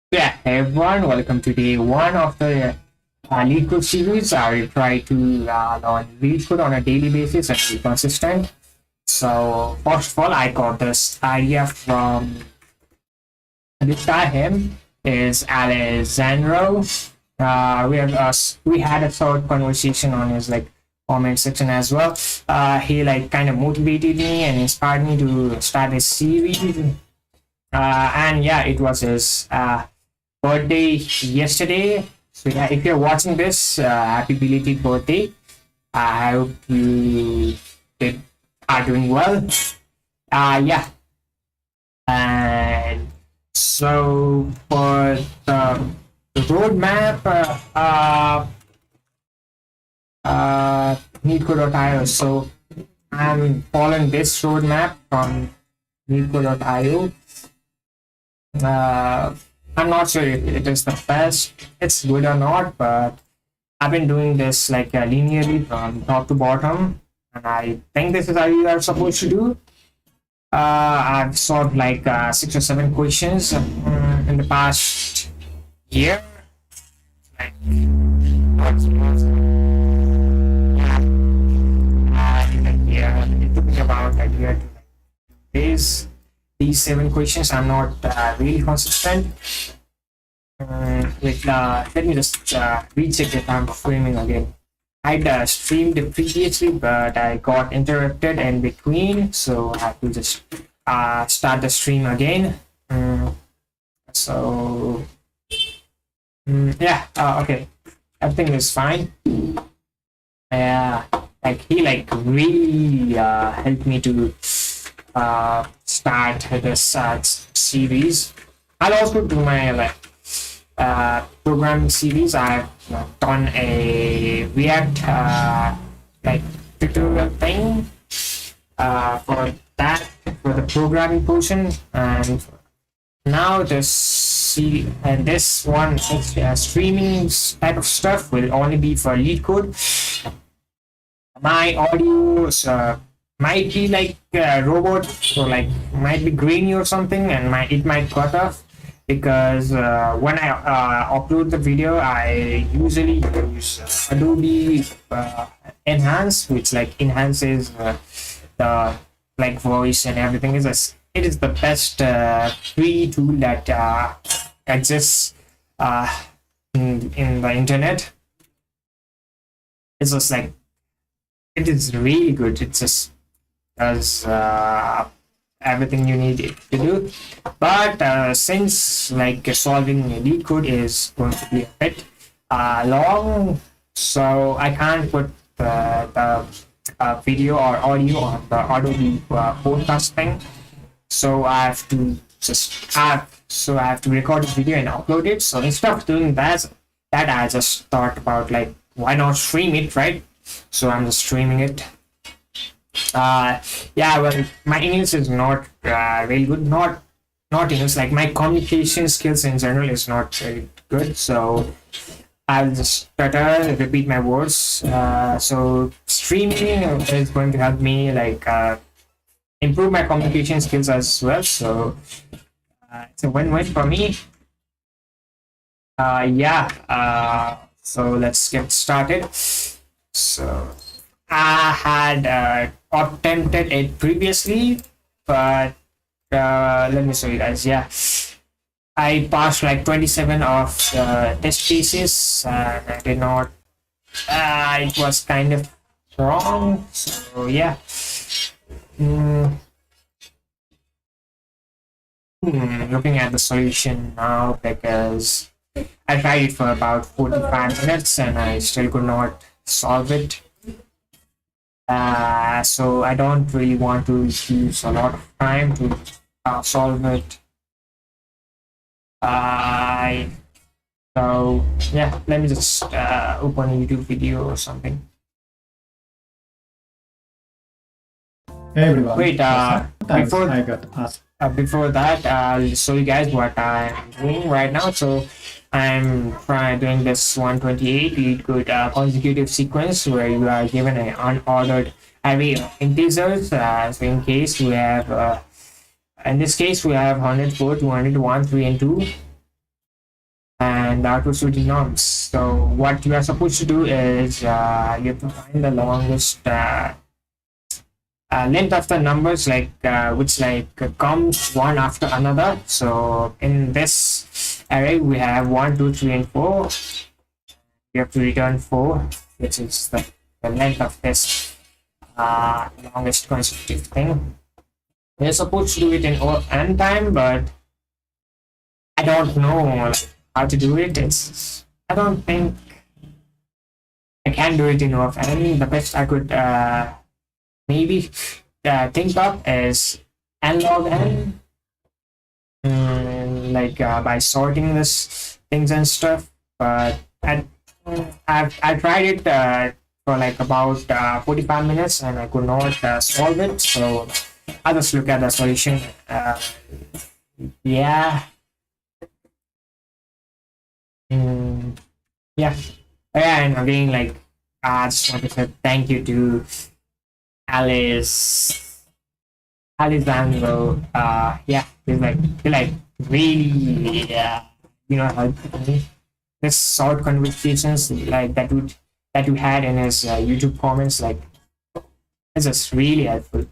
Yeah, hey everyone, welcome to day one of the lead code series. I will try to learn lead code on a daily basis and be consistent. So, first of all, I got this idea from this guy. Him is Alejandro. We had a short conversation on his comment section as well. He kind of motivated me and inspired me to start this series. And yeah, it was his birthday yesterday. So yeah, if you're watching this, happy belated birthday. I hope are doing well. Yeah, and so for the roadmap, leetcode.io. So I'm following this roadmap from leetcode.io. I'm not sure if it is the best, it's good or not, but I've been doing this linearly from top to bottom, and I think this is how you are supposed to do. I've solved 6 or 7 questions in the past year. Like, yeah, it took me about a year to days. These 7 questions, I'm not really consistent. Let me just recheck if I'm streaming again. I'd streamed previously, but I got interrupted in between, so I have to just start the stream again. So yeah, okay, everything is fine. Yeah, he really helped me to start this series. I'll also do my programming series. I've done a React tutorial thing for that, for the programming portion, and now this one streaming type of stuff will only be for lead code. My audio might be robot, so might be grainy or something, and it might cut off because when I upload the video, I usually use Adobe Enhance, which enhances the voice and everything. It is the best free tool that exists in the internet. It's just it is really good. It just does everything you need it to do. But since solving lead code is going to be a bit long, so I can't put the video or audio on the Adobe podcast thing. So I have to record the video and upload it. So instead of doing that I just thought about why not stream it, right? So I'm just streaming it. Yeah, well, my English is not really good. Not English. My communication skills in general is not very good. So I'll just stutter, repeat my words. So streaming is going to help me improve my communication skills as well. So it's a win-win for me. Yeah. So let's get started. So I had attempted it previously, but let me show you guys. Yeah, I passed 27 of test cases, and I did not. It was kind of wrong. So yeah. Looking at the solution now, because I tried it for about 45 minutes and I still could not solve it. So I don't really want to use a lot of time to solve it. So yeah, let me just open a YouTube video or something. Hey everyone. Wait, before I got asked. Before that, I'll show you guys what I'm doing right now. So I'm doing this 128 lead code consecutive sequence where you are given an unordered array of integers. So in case we have in this case we have 104, 200, 1, 3 and 2. and the output should be norms. So what you are supposed to do is you have to find the longest length of the numbers, like which comes one after another. So in this array we have 1, 2, 3, and 4. You have to return 4, which is the length of this longest consecutive thing. We're supposed to do it in n time, but I don't know how to do it. I don't think I can do it in n. The best I could maybe think of is n log n, by sorting this things and stuff. But I tried it for like about 45 minutes and I could not solve it. So I'll just look at the solution. Yeah. Yeah. And again, I just want to say thank you to Alejandro. Yeah, he's really, helped me. This short conversations that you had in his YouTube comments, it's just really helpful.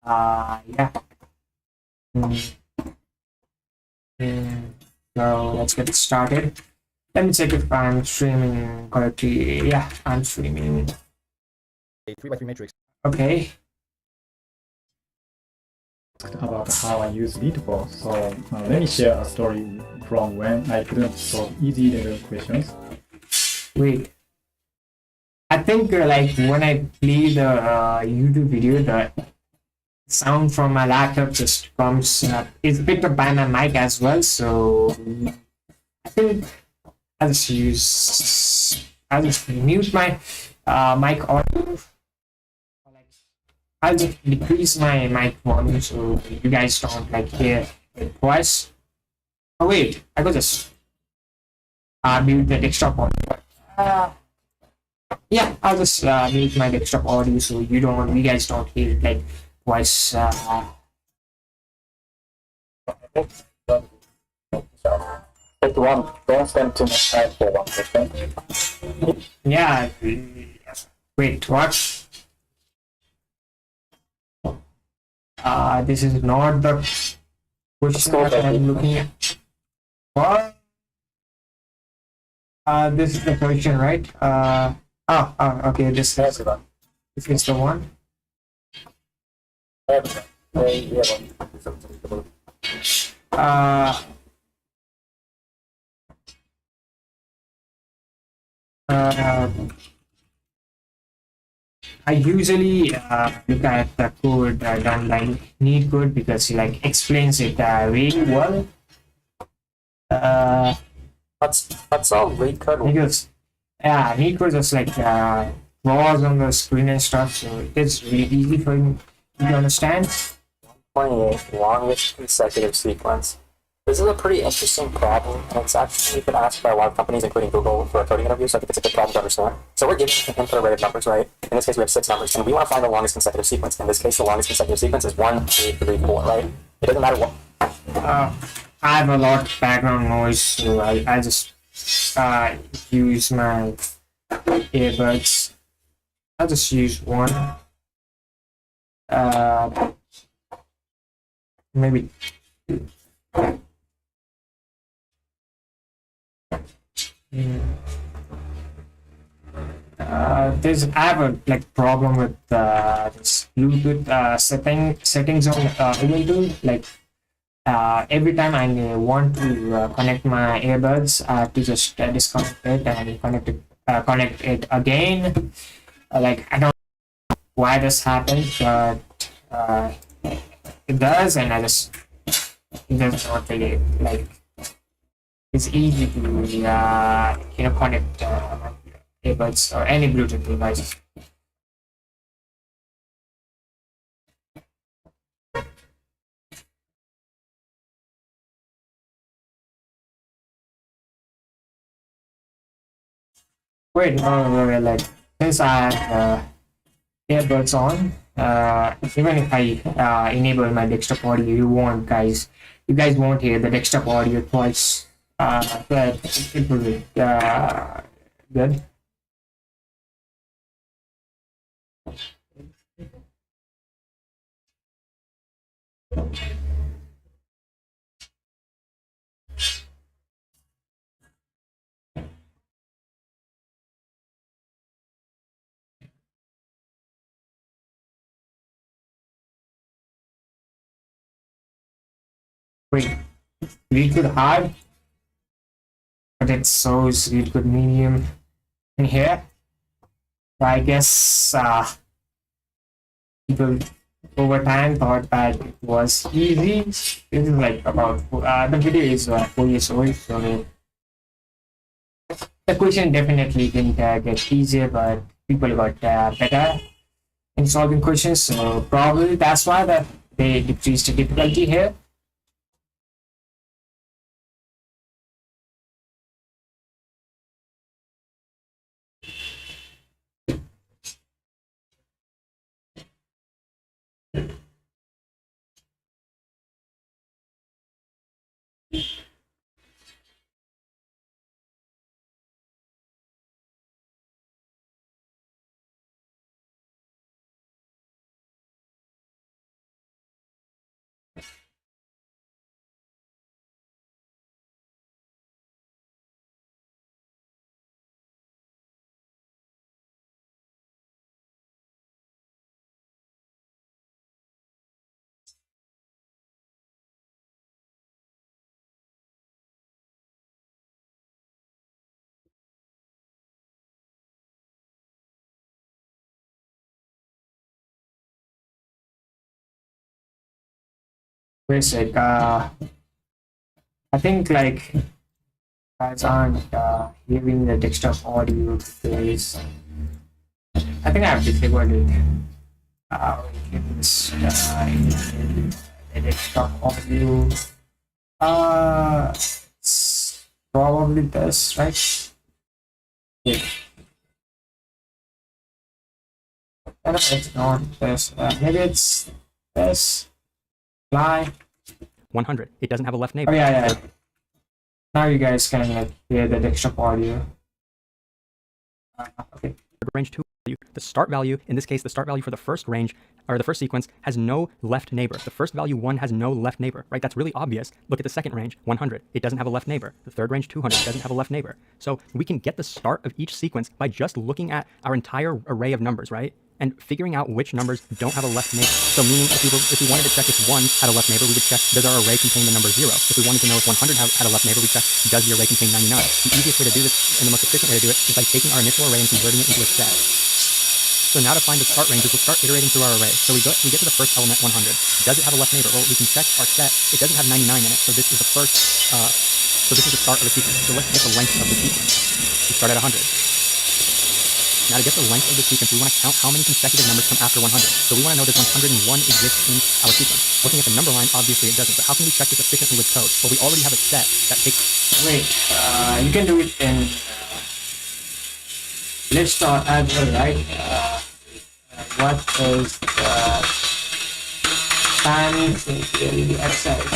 Yeah. So let's get started. Let me check if I'm streaming correctly. Yeah, I'm streaming. A 3x3 matrix. Okay. About how I use leetcode. So let me share a story from when I couldn't solve easy little questions. Wait. I think when I play the YouTube video, the sound from my laptop just comes. It's picked up by my mic as well. So I think I'll just mute my mic audio. I'll just decrease my mic volume so you guys don't hear it twice. Oh wait, I could just mute the desktop audio. Yeah, I'll just mute my desktop audio so you guys don't hear it twice. Don't spend too much time for 1%. Yeah. Wait, what? This is not the question that I'm looking at. What? This is the question, right? Okay, this is the one. I usually look at the code done by leetcode because he explains it really well. That's all leetcode. Because leetcode just draws on the screen and stuff, so it's really easy for you to understand. 28 longest consecutive sequence. This is a pretty interesting problem, and it's actually been asked by a lot of companies, including Google, for a coding interview, so I think it's a good problem to understand. So we're given an input array of numbers, right? In this case, we have 6 numbers, and we want to find the longest consecutive sequence. In this case, the longest consecutive sequence is 1, 2, 3, 4, right? It doesn't matter what. I have a lot of background noise, so I just use my earbuds. I'll just use one. Maybe two. I have a problem with this Bluetooth settings on Ubuntu. Every time I want to connect my earbuds, I have to just disconnect it and connect it again. I don't know why this happens, but it does, and it does not really it's easy to connect earbuds or any Bluetooth device. Wait, no, since I have earbuds on, even if I enable my desktop audio, you guys won't hear the desktop audio twice. Good. It will be good. Wait, leetcode hard, but it shows leetcode medium in here. So I guess people over time thought that it was easy. This is like about the video is 4 years old, so the question definitely didn't get easier, but people got better in solving questions. So probably that's why that they decreased the difficulty here. Basic. I think like guys aren't hearing the desktop audio because I think I have disabled it. This the desktop audio. It's probably this, right? Yeah. I don't know, it's not this. Maybe it's this. Lie. 100. It doesn't have a left Oh neighbor. yeah. Now you guys can like hear the desktop audio. Okay. Range 2 value. The start value, in this case, the start value for the first range or the first sequence has no left neighbor. The first value 1 has no left neighbor, right? That's really obvious. Look at the second range, 100. It doesn't have a left neighbor. The third range, 200. It doesn't have a left neighbor. So we can get the start of each sequence by just looking at our entire array of numbers, right? And figuring out which numbers don't have a left neighbor. So meaning if we wanted to check if 1 had a left neighbor, we would check, does our array contain the number 0? If we wanted to know if 100 had a left neighbor, we check, does the array contain 99? The easiest way to do this and the most efficient way to do it is by taking our initial array and converting it into a set. So now to find the start ranges, we'll start iterating through our array. So we get to the first element, 100. Does it have a left neighbor? Well, we can check our set. It doesn't have 99 in it, so this is the first, so this is the start of the sequence. So let's get the length of the sequence. We start at 100. Now to get the length of the sequence, we want to count how many consecutive numbers come after 100. So we want to know does 101 exist in our sequence. Looking at the number line, obviously it doesn't, but how can we check this efficiently with code? Well, we already have a set that takes... Wait, you can do it in list or as well, right? What is the time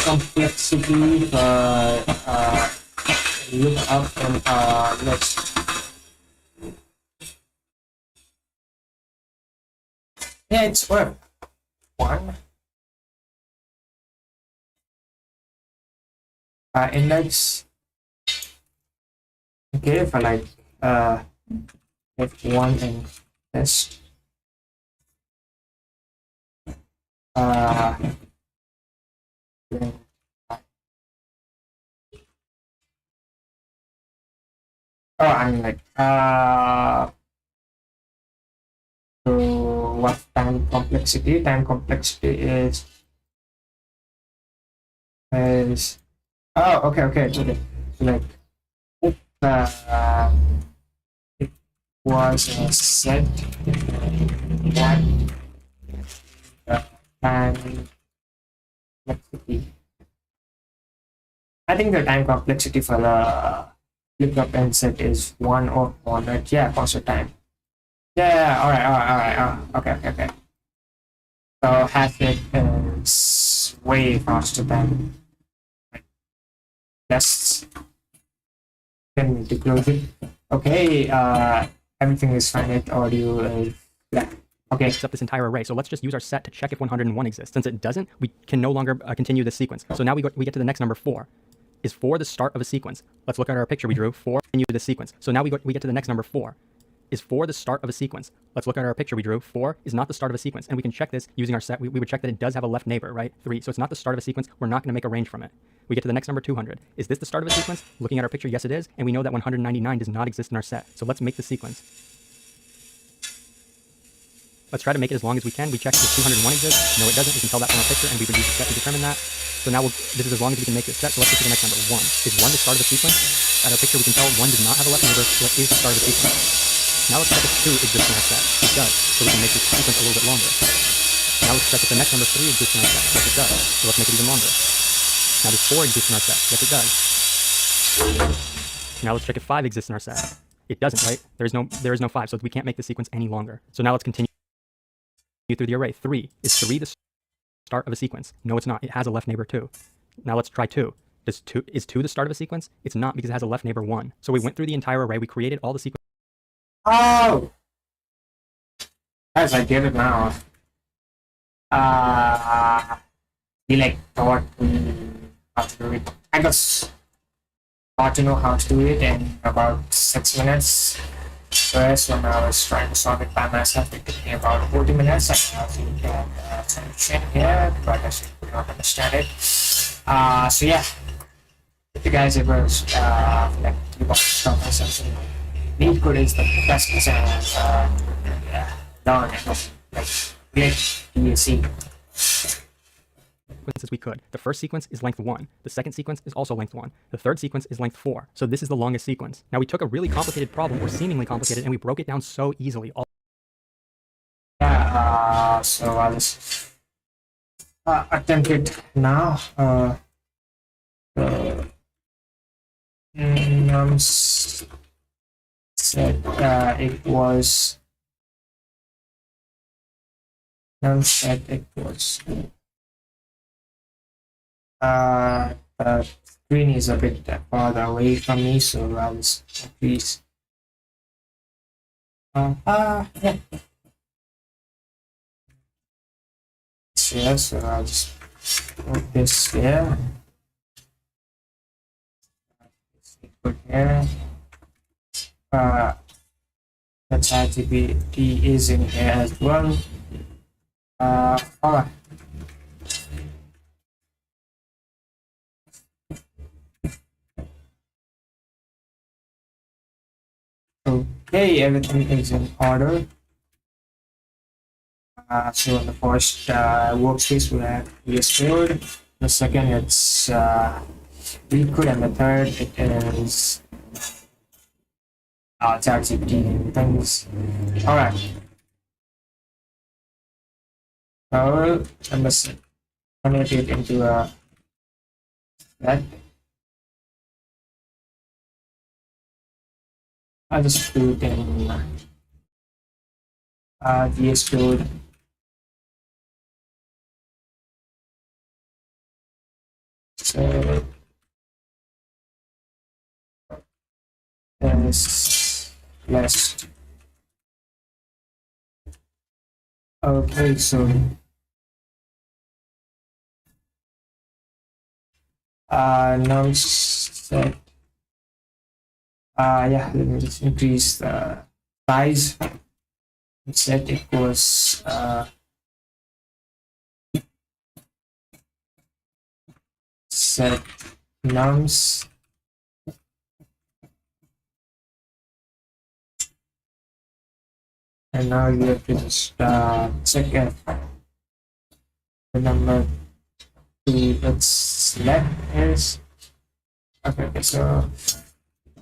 complexity for look up in list? Yeah, it's work. 1 index. Okay, for like F1 and test. Oh, I mean like so what time complexity? Time complexity is oh okay. So like if it was a set what time complexity. I think the time complexity for the lookup and set is 1 or 100. Yeah, constant time. Yeah, all right. Okay. So hash rate is way faster than tests. Then we to close it. Okay, everything is fine. It audio is yeah. Okay. Up this entire array. So let's just use our set to check if 101 exists. Since it doesn't, we can no longer continue this sequence. So now we get to the next number 4. Is 4 the start of a sequence? Let's look at our picture we drew. 4 continue this sequence. So now we get to the next number 4. Is 4 the start of a sequence? Let's look at our picture we drew. 4 is not the start of a sequence. And we can check this using our set. We would check that it does have a left neighbor, right? 3. So it's not the start of a sequence. We're not going to make a range from it. We get to the next number 200. Is this the start of a sequence? Looking at our picture, yes it is. And we know that 199 does not exist in our set. So let's make the sequence. Let's try to make it as long as we can. We check if 201 exists. No, it doesn't. We can tell that from our picture, and we would use the set to determine that. So now this is as long as we can make this set. So let's get to the next number. 1. Is 1 the start of a sequence? At our picture, we can tell 1 does not have a left neighbor. So it is the start of a sequence. Now let's check if 2 exists in our set. It does. So we can make this sequence a little bit longer. Now let's check if the next number 3 exists in our set. Yes, it does. So let's make it even longer. Now does 4 exist in our set? Yes, it does. Now let's check if 5 exists in our set. It doesn't, right? There is no 5, so we can't make the sequence any longer. So now let's continue through the array. 3. Is 3 the start of a sequence? No, it's not. It has a left neighbor 2. Now let's try 2. Is 2 the start of a sequence? It's not, because it has a left neighbor 1. So we went through the entire array. We created all the sequences. Oh, guys, I get it now. He like taught me how to do it. I just got to know how to do it in about 6 minutes. Whereas when I was trying to solve it by myself, it took me about 40 minutes. I have to get a solution here, but I still could not understand it. So yeah, if you guys ever like debug stuff or something, leetcode is the best and yeah, learn it like great DAC. Sequences we could. The first sequence is length 1. The second sequence is also length 1. The third sequence is length 4. So this is the longest sequence. Now we took a really complicated problem, or seemingly complicated, and we broke it down so easily. Yeah, so I'll just attempt it now. Said it was said it was the screen is a bit farther away from me, so I'll just please yeah. Here, so I'll just put this here. Put here. The ChatGPT is in here as well. Alright. Okay, everything is in order. So in the first workspace we have VS Code. The second it's leetcode, and the third it is ChatGPT things. All right. So I must convert it into a that. I'll just do it in VS Code. So this last. Okay, so num set. Yeah, let me just increase the size. Set equals set nums and now you have to just check if the number to its left is okay. So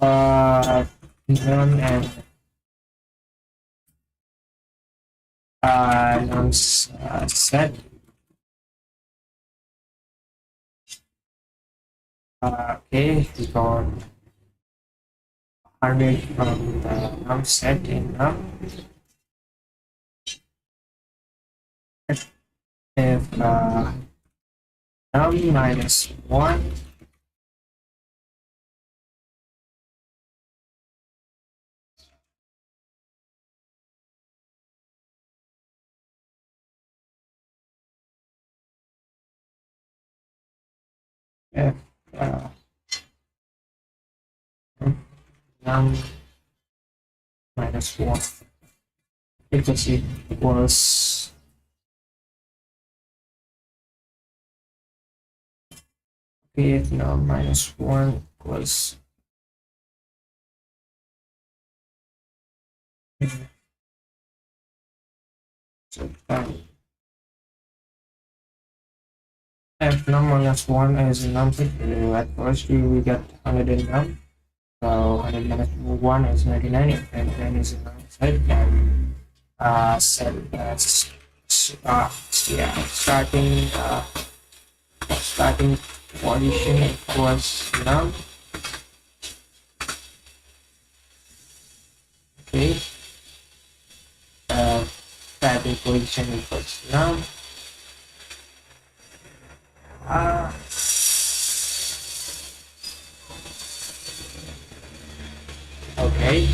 num and nums set. Okay, we got 100 from the num set in num. If num minus 1 F num minus 1 equals if num minus 1 equals so if num minus 1 is num set, at first we get 100 in num, so 100 minus 1 is 99, and then is a num set, and starting position equals num. Okay, starting position equals num. Okay,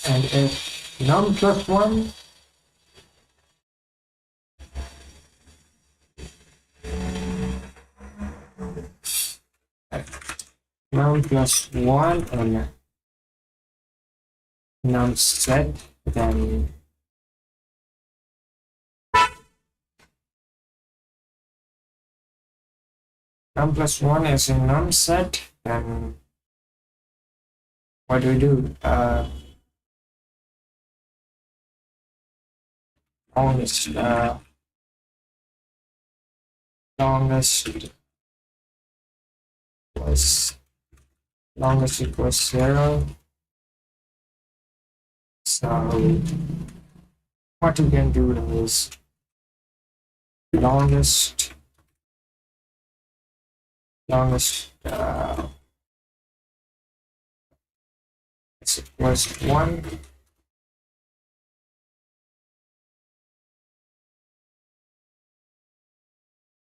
and if num plus 1 num plus 1 and num set, then num plus 1 is a num set, then what do we do? Longest longest equals 0. So what we can do is longest is equals 1.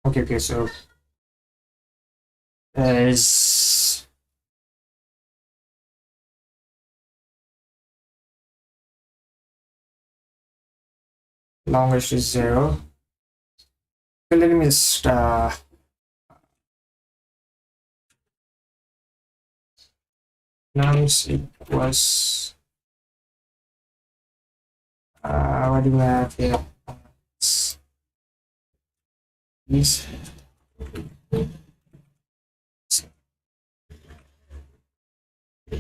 Okay, so is longest is 0. So let me just nums equals what do we have here? These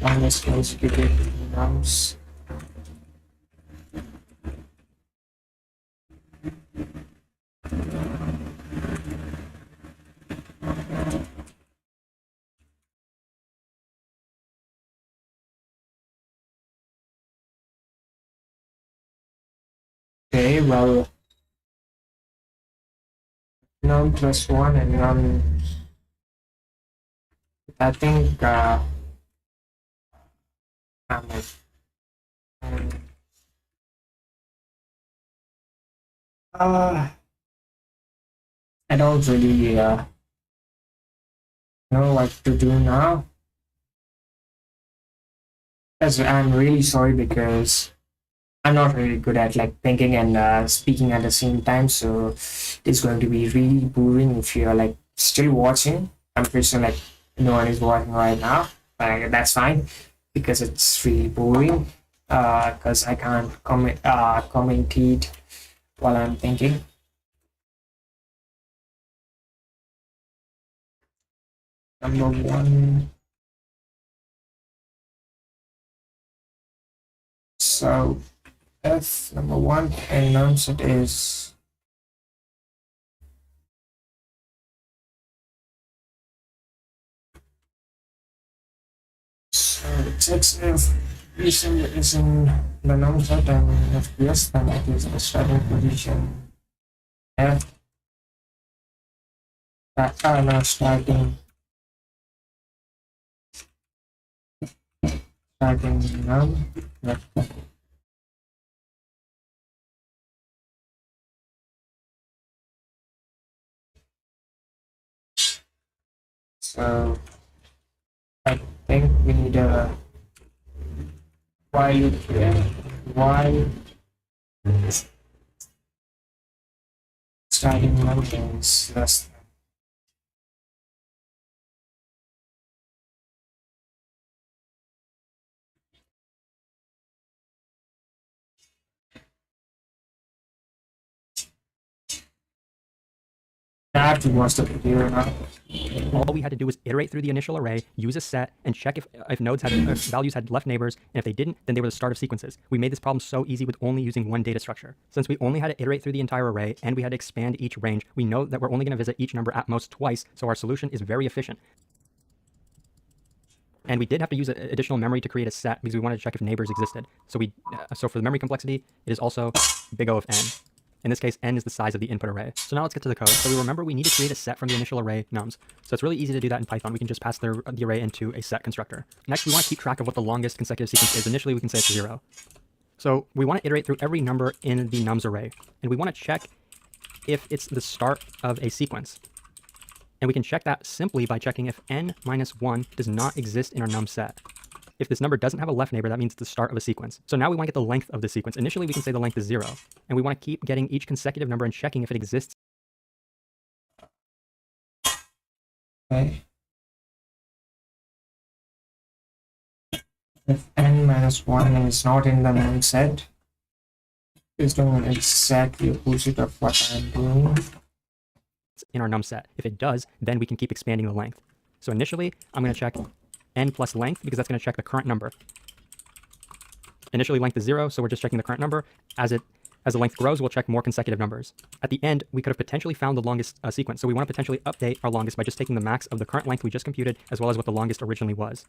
longest consecutive nums. Okay, well, num plus 1 and num, I think I'm like, I don't really know what to do now. As I'm really sorry because I'm not really good at like thinking and speaking at the same time, so it's going to be really boring if you're like still watching. I'm pretty sure like no one is watching right now. That's fine because it's really boring. Because I can't commentate while I'm thinking. Number 1. So f number 1 and num set is so checks if is in the num set, and if yes, then it is the starting position f no, starting num. So I think we need a while loop here. while starting length is less than. That was the video now. All we had to do was iterate through the initial array, use a set, and check if nodes had if values had left neighbors, and if they didn't, then they were the start of sequences. We made this problem so easy with only using one data structure. Since we only had to iterate through the entire array, and we had to expand each range, we know that we're only going to visit each number at most twice, so our solution is very efficient. And we did have to use additional memory to create a set because we wanted to check if neighbors existed. So for the memory complexity, it is also big O of n. In this case, n is the size of the input array. So now let's get to the code. So we remember we need to create a set from the initial array nums. So it's really easy to do that in Python. We can just pass the array into a set constructor. Next, we want to keep track of what the longest consecutive sequence is. Initially, we can say it's 0. So we want to iterate through every number in the nums array. And we want to check if it's the start of a sequence. And we can check that simply by checking if n minus 1 does not exist in our num set. If this number doesn't have a left neighbor, that means it's the start of a sequence. So now we want to get the length of the sequence. Initially, we can say the length is 0. And we want to keep getting each consecutive number and checking if it exists. Okay. If n minus 1 is not in the num set, it's doing exactly opposite of what I'm doing. In our num set. If it does, then we can keep expanding the length. So initially, I'm going to check n plus length because that's going to check the current number. Initially, length is 0, so we're just checking the current number. As the length grows, we'll check more consecutive numbers. At the end, we could have potentially found the longest sequence, so we want to potentially update our longest by just taking the max of the current length we just computed, as well as what the longest originally was.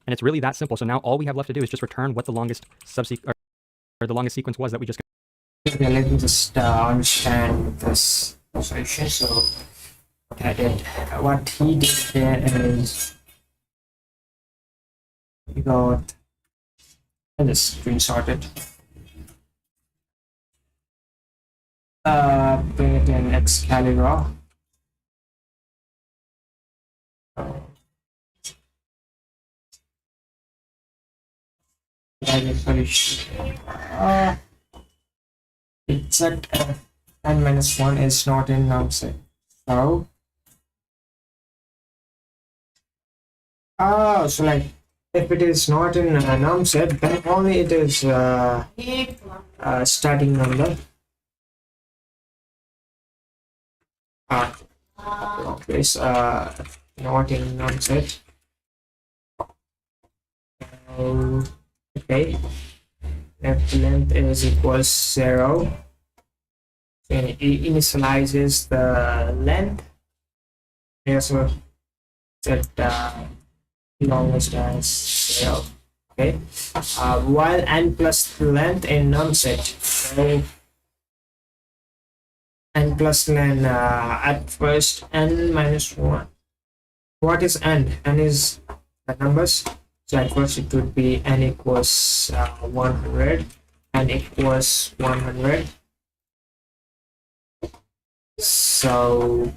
And it's really that simple. So now all we have left to do is just return what the longest or the longest sequence was that we just. Okay, let me just understand this solution. So what he did there is we got, I just screenshot it. Bring it in Excalibur. That is solution. It's at n minus 1 is not in num set. So so like if it is not in a num set, then only it is starting number. This not in num set. Okay, if length is equals 0, it initializes the length. So set longest as 0. Okay, while n plus length in num set. So n plus length at first n minus 1. What is n? N is the numbers. So at first it would be n equals 100, n equals 100. So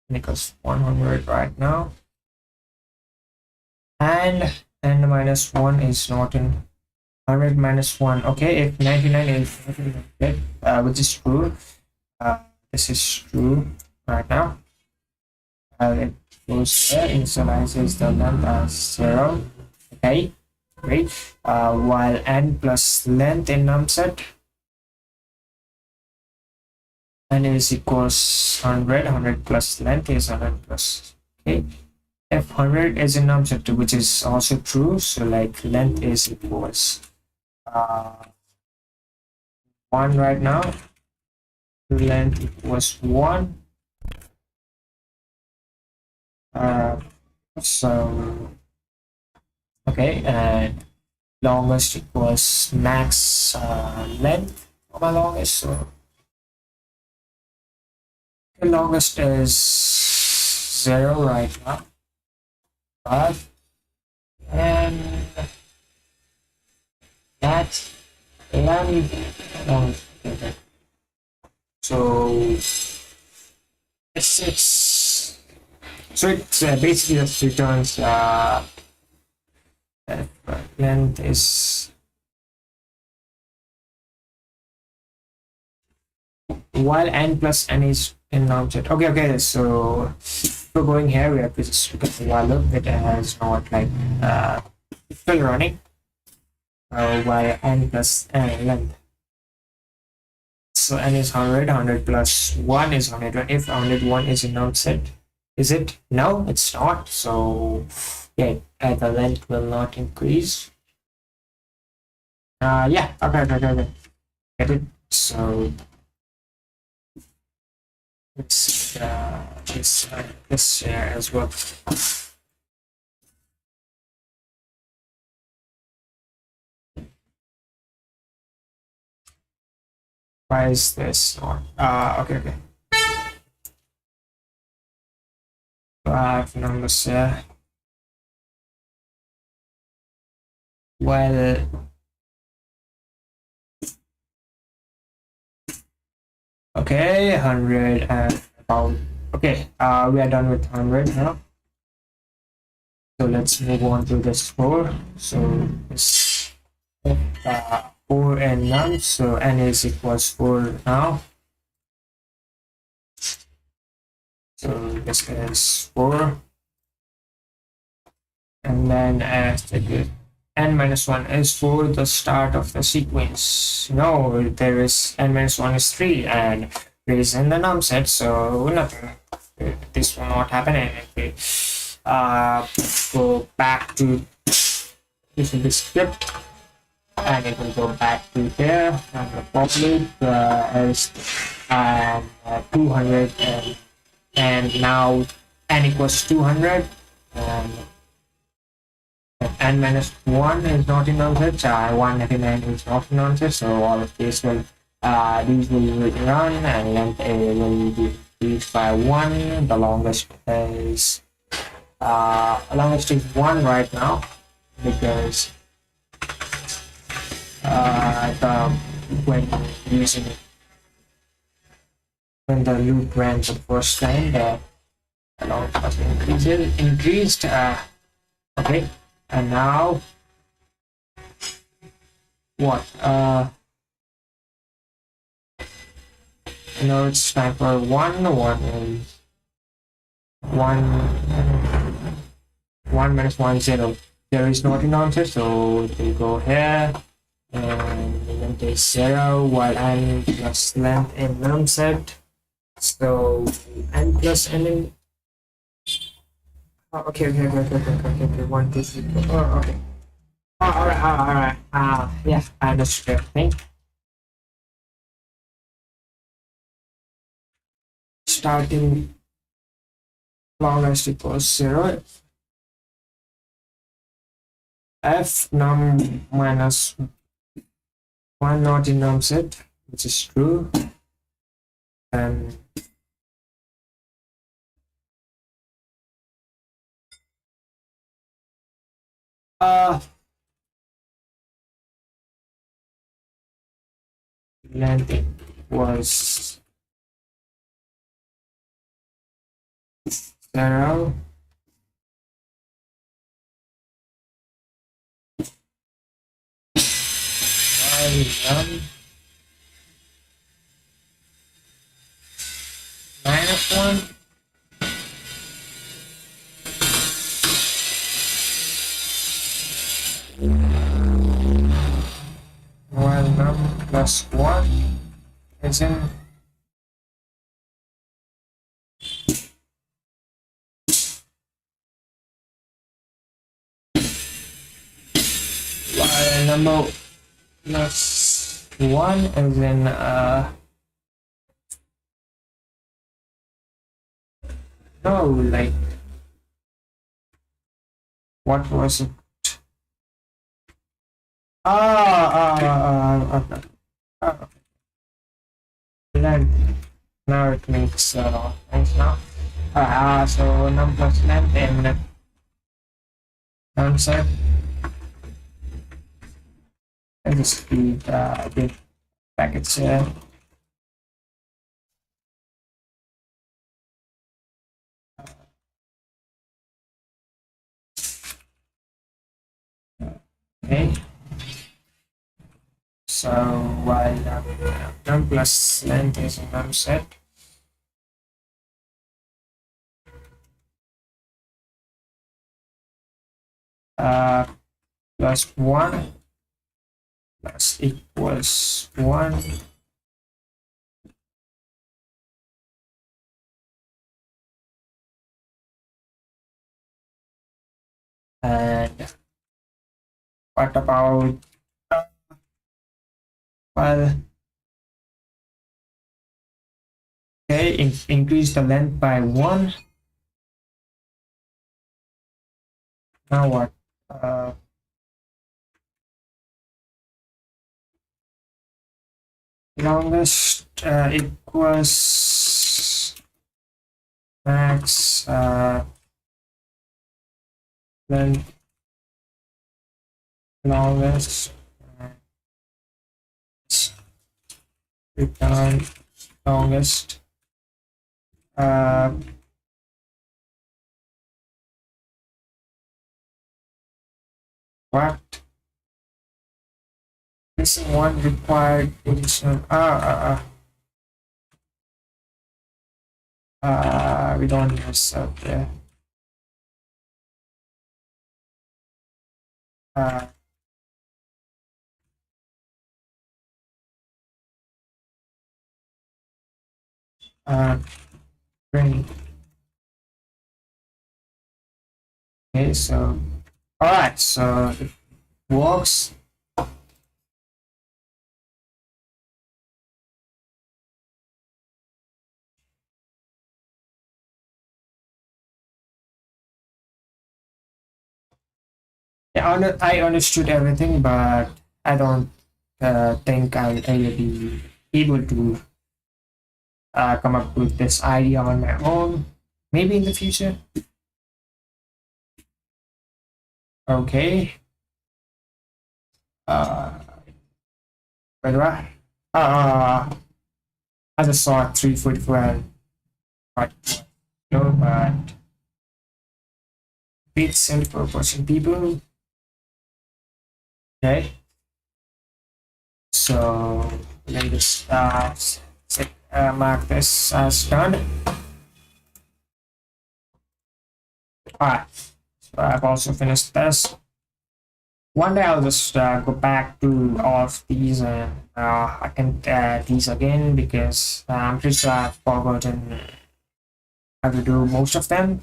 n equals 100 right now. And n minus 1 is not in 100 minus 1. Okay, if 99 is which is true. This is true right now. It goes there, initializes the length as 0. Okay, great. While n plus length in num set, n is equals 100. 100 plus length is 100 plus. Okay, if 100 is in num set, which is also true, so like length is equals 1 right now. Length equals 1. So okay, and longest equals max length of my longest. So the longest is 0 right now, but and that length. So it's basically just returns length is while n plus n is in norm set. Okay, so we're going here, we have to just look at the value that has not like still running while n plus n length. So n is 100, 100 plus 1 is 100. If 101 is in norm set, is it? No, it's not. So yeah, the length will not increase. Yeah, okay. Get it? So let's this share as well. Why is this not? Okay. So I have numbers here. Well, okay, 100 and about. Okay, we are done with 100 now. So let's move on to this 4. So this 4 and none. So n is equals 4 now. So this is 4. And then n minus 1 is for the start of the sequence. No, there is n minus 1 is 3 and 3 is in the num set, so nothing. This will not happen. And if we go back to this will be script, and it will go back to here, and the pop loop is 200, and now n equals 200, and n minus 1 is not in nonsense, 199 is not in nonsense, so all of this will these will run, and length a will be increased by 1. The longest is 1 right now, because when using when the loop ran the first time, the longest was increased. Okay. And now what? Now it's time for 1 is 1 minus 1 0. There is not an answer, so it will go here and then take 0 while n plus length in num set. So n plus n in okay. 1, 2, 3, 4. Oh, okay. All right. Yeah, I understood everything. Starting longest equals 0. F num minus 1 not in num set, which is true, and length was 0. Num minus 1. While num plus 1 is in while number plus 1 is in no, like what was it? Length. Now it makes sense now. So num plus length in num set. And just read the brackets here. Okay. So So while num plus length is a num set, plus 1 plus equals 1, and what about well, okay, increase the length by 1. Now what? Longest equals max length longest return longest what missing one required additional we don't use there grainy. Okay, so all right, so it works. Yeah, I understood everything, but I don't think I'll be able to come up with this idea on my own. Maybe in the future. Okay. Where do I? I just saw 344. But no, but beats 74% people. Okay. So let me just mark this as done. Alright, so I've also finished this. One day I'll just go back to all of these and I can add these again because I'm pretty sure I've forgotten how to do most of them.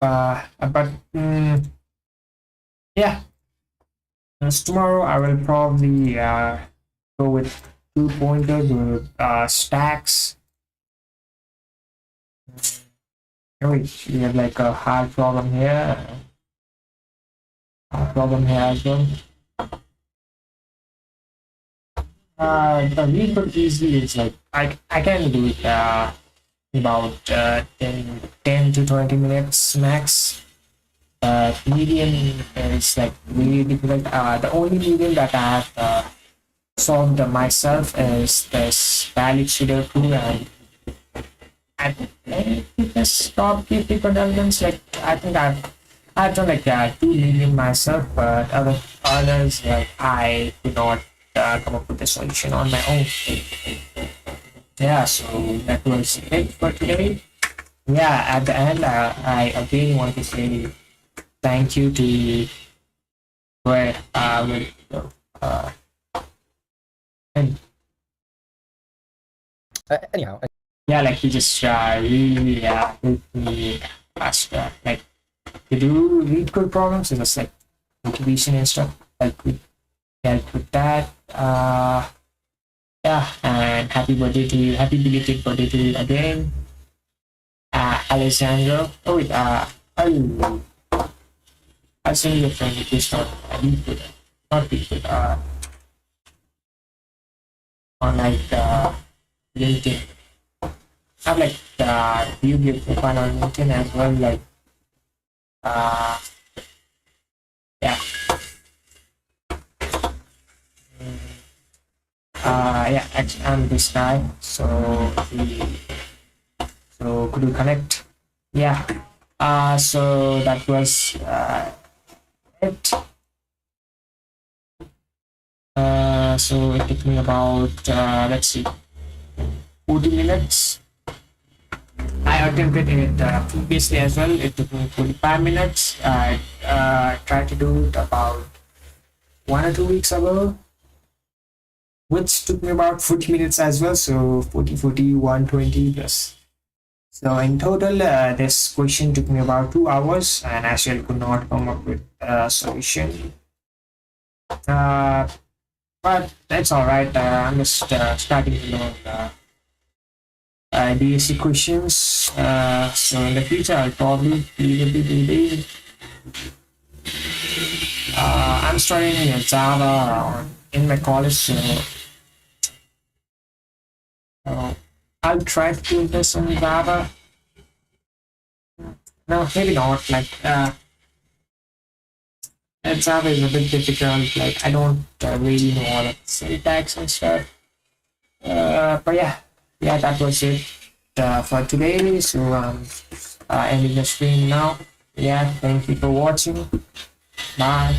But yeah, so tomorrow I will probably go with 2 pointers with stacks. Wait, we have like a hard problem here. Problem here as well. The leetcode easily is like I can do it about 10 to 20 minutes max. Medium is like really difficult. The only medium that I have solved myself is this valid shader tool, and I think this top difficult elements. Like I think I've done like 2 medium myself, but others like I could not come up with a solution on my own. Yeah, so that was it for today. Yeah, at the end, I again want to say thank you to where and Anyhow, yeah, like he just really helped me like to do read code problems. It was like motivation and stuff. Like we help with that. Yeah, and happy belated birthday to you again, Alejandro. Oh wait, I'll send you a friend request on LeetCode, not LeetCode, on like LinkedIn. I have like you give profile on LinkedIn as well, like yeah. Yeah, actually, I'm this guy, so could we connect? Yeah. So that was it. So it took me about let's see, 40 minutes. I attempted it previously as well. It took me 45 minutes. I tried to do it about 1 or 2 weeks ago, which took me about 40 minutes as well. So 40, 40, 120 plus. So in total, this question took me about 2 hours, and I still could not come up with a solution. But that's all right. I'm just starting to learn DSC questions. So in the future, I'll probably be a bit reading. I'm studying Java in my college, so I'll try to do this on Java. No, maybe not. Like Java is a bit difficult. Like I don't really know all of the syntax and stuff. But yeah, that was it for today. So ending the stream now. Yeah, thank you for watching. Bye.